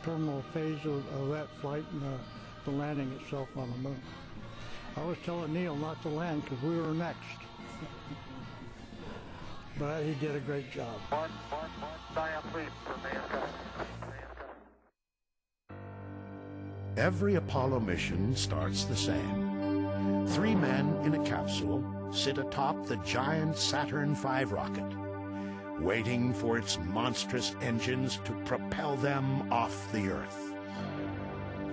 terminal phase of that flight and the landing itself on the moon. I was telling Neil not to land because we were next. But he did a great job. One, dial please for mankind. Every Apollo mission starts the same. 3 men in a capsule sit atop the giant Saturn V rocket, waiting for its monstrous engines to propel them off the Earth.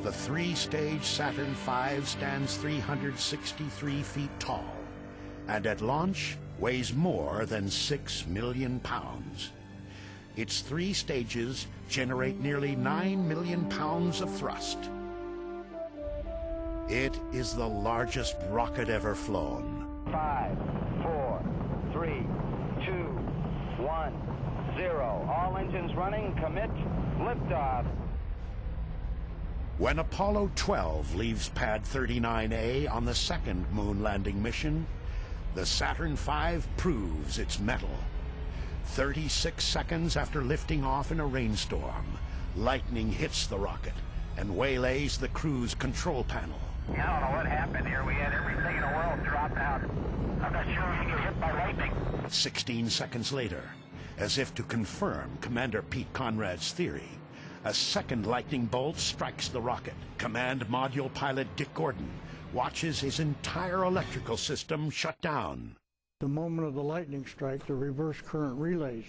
The 3-stage Saturn V stands 363 feet tall, and at launch weighs more than 6 million pounds. Its 3 stages generate nearly 9 million pounds of thrust. It is the largest rocket ever flown. 5, 4, 3, 2, 1, 0. All engines running. Commit. Liftoff. When Apollo 12 leaves Pad 39A on the second moon landing mission, the Saturn V proves its mettle. 36 seconds after lifting off in a rainstorm, lightning hits the rocket and waylays the crew's control panel. I don't know what happened here. We had everything in the world drop out. I'm not sure if we get hit by lightning. 16 seconds later, as if to confirm Commander Pete Conrad's theory, a second lightning bolt strikes the rocket. Command Module pilot Dick Gordon watches his entire electrical system shut down. The moment of the lightning strike, the reverse current relays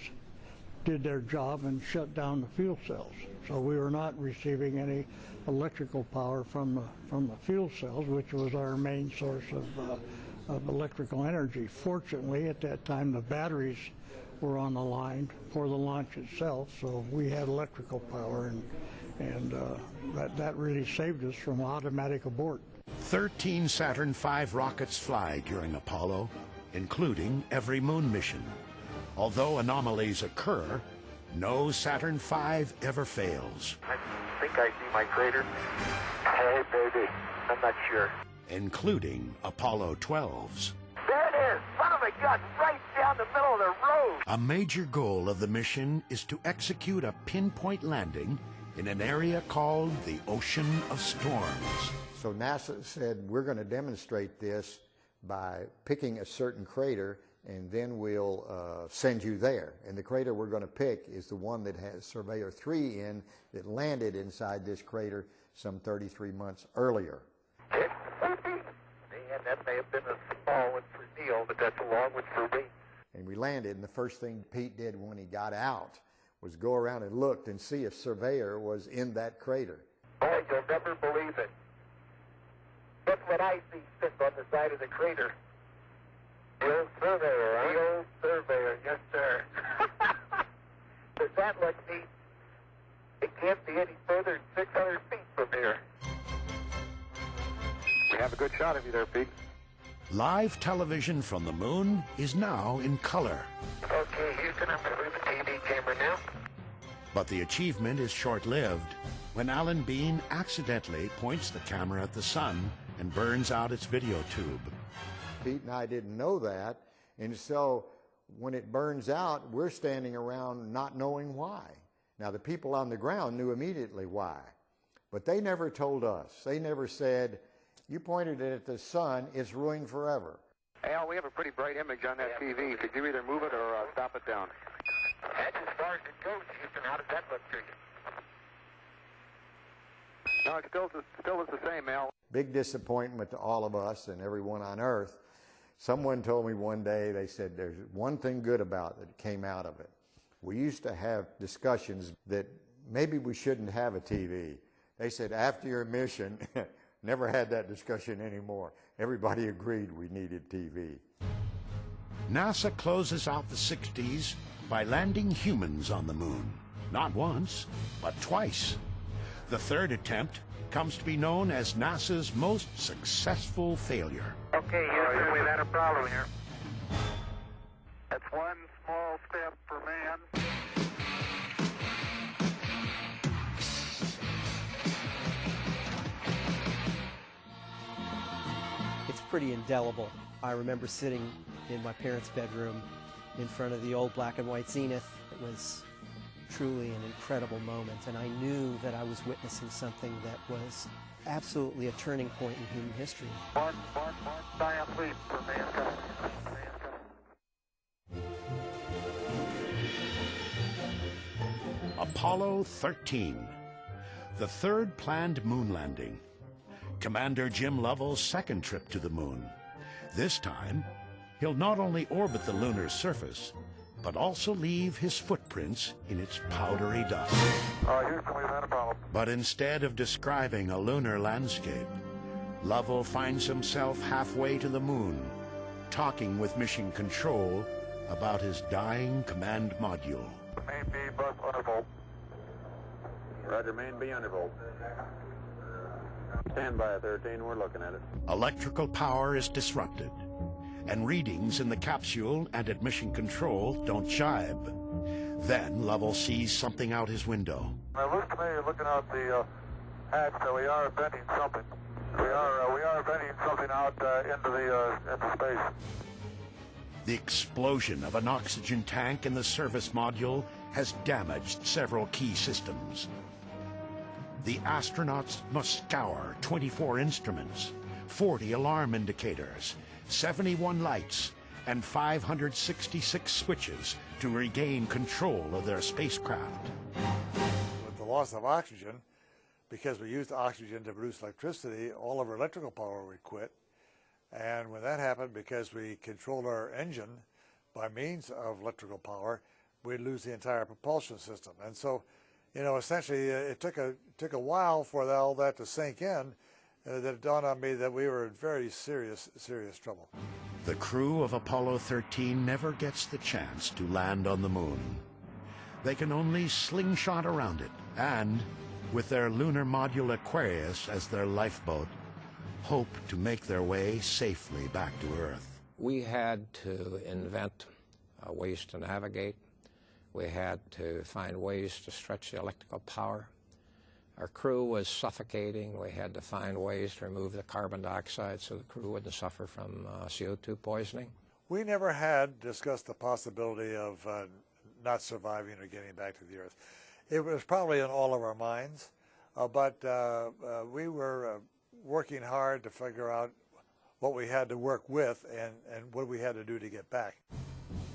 did their job and shut down the fuel cells. So we were not receiving any electrical power from the fuel cells, which was our main source of electrical energy. Fortunately, at that time, the batteries were on the line for the launch itself, so we had electrical power, and that really saved us from automatic abort. 13 Saturn V rockets fly during Apollo, including every moon mission. Although anomalies occur, no Saturn V ever fails. I think I see my crater. Hey, baby. I'm not sure. Including Apollo 12's. There it is! Son of a gun! Right down the middle of the road! A major goal of the mission is to execute a pinpoint landing in an area called the Ocean of Storms. So NASA said, we're going to demonstrate this by picking a certain crater, and then we'll send you there. And the crater we're going to pick is the one that has Surveyor 3 in, that landed inside this crater some 33 months earlier. And that may have been a small one for Neil, but that's a long one for me. And we landed, and the first thing Pete did when he got out was go around and looked and see if Surveyor was in that crater. Boy, you'll never believe it. That's what I see sitting on the side of the crater. The old Surveyor, huh? The old Surveyor, yes, sir. Does that look neat? It can't be any further than 600 feet from here. We have a good shot of you there, Pete. Live television from the moon is now in color. Okay, Houston, I'm going to move the TV camera now. But the achievement is short-lived when Alan Bean accidentally points the camera at the sun and burns out its video tube. Pete and I didn't know that, and so when it burns out, we're standing around not knowing why. Now, the people on the ground knew immediately why, but they never told us. They never said, you pointed it at the sun, it's ruined forever. Al, we have a pretty bright image on that TV. Could you either move it or stop it down? That's as far as it goes, Houston. How does that look to you? No, it still is the same, Al. Big disappointment to all of us and everyone on Earth. Someone told me one day, they said, there's one thing good about it that came out of it. We used to have discussions that maybe we shouldn't have a TV. They said, after your mission, never had that discussion anymore. Everybody agreed we needed TV. NASA closes out the 60s by landing humans on the moon. Not once, but twice. The third attempt comes to be known as NASA's most successful failure. Okay, Houston, we've had a problem here. That's one small step for man. It's pretty indelible. I remember sitting in my parents' bedroom in front of the old black and white Zenith. It was truly an incredible moment, and I knew that I was witnessing something that was absolutely a turning point in human history. Mark, Diane, please, for mankind. Apollo 13, the third planned moon landing. Commander Jim Lovell's second trip to the moon. This time, he'll not only orbit the lunar surface, but also leave his footprints in its powdery dust. Houston, we've had a problem. But instead of describing a lunar landscape, Lovell finds himself halfway to the moon, talking with Mission Control about his dying command module. Main B, bus undervolt. Roger, main B undervolt. Stand by 13, we're looking at it. Electrical power is disrupted, and readings in the capsule and at Mission Control don't jibe. Then Lovell sees something out his window. It looks to me, looking out the hatch, that we are venting something. We are venting something out into space. The explosion of an oxygen tank in the service module has damaged several key systems. The astronauts must scour 24 instruments, 40 alarm indicators, 71 lights, and 566 switches to regain control of their spacecraft. With the loss of oxygen, because we used oxygen to produce electricity, all of our electrical power would quit. And when that happened, because we controlled our engine by means of electrical power, we'd lose the entire propulsion system. And so, you know, essentially it took a while for all that to sink in, that it dawned on me that we were in very serious trouble. The crew of Apollo 13 never gets the chance to land on the moon. They can only slingshot around it and, with their lunar module Aquarius as their lifeboat, hope to make their way safely back to Earth. We had to invent ways to navigate. We had to find ways to stretch the electrical power. Our crew was suffocating. We had to find ways to remove the carbon dioxide so the crew wouldn't suffer from CO2 poisoning. We never had discussed the possibility of not surviving or getting back to the Earth. It was probably in all of our minds, but we were working hard to figure out what we had to work with and what we had to do to get back.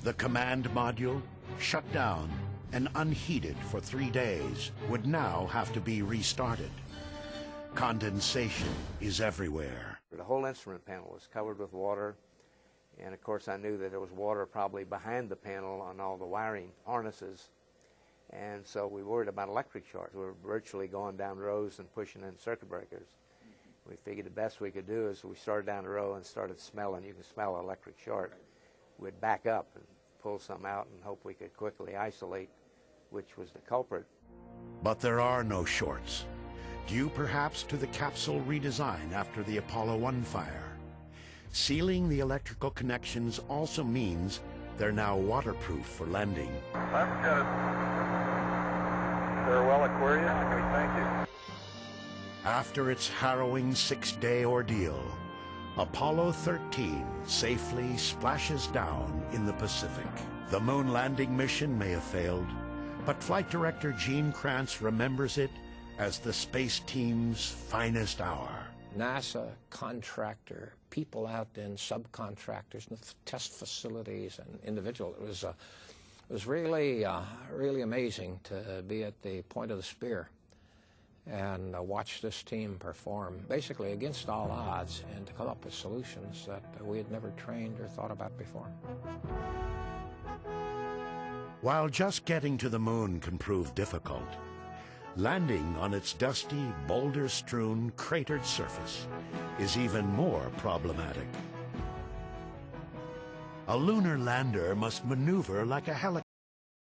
The command module, shut down and unheated for 3 days, would now have to be restarted. Condensation is everywhere. The whole instrument panel was covered with water, and of course I knew that there was water probably behind the panel on all the wiring harnesses, and so we worried about electric shorts. We were virtually going down rows and pushing in circuit breakers. We figured the best we could do is we started down the row and started smelling. You can smell an electric short. We'd back up and pull some out and hope we could quickly isolate which was the culprit. But there are no shorts, due perhaps to the capsule redesign after the Apollo 1 fire. Sealing the electrical connections also means they're now waterproof for landing. Let's get it. Farewell, Aquarius. We thank you. After its harrowing 6-day ordeal, Apollo 13 safely splashes down in the Pacific. The moon landing mission may have failed, but Flight Director Gene Kranz remembers it as the space team's finest hour. NASA contractor, people out in subcontractors, and test facilities, and individuals. It was really amazing to be at the point of the spear and watch this team perform basically against all odds and to come up with solutions that we had never trained or thought about before. While just getting to the moon can prove difficult, landing on its dusty, boulder-strewn, cratered surface is even more problematic. A lunar lander must maneuver like a helicopter.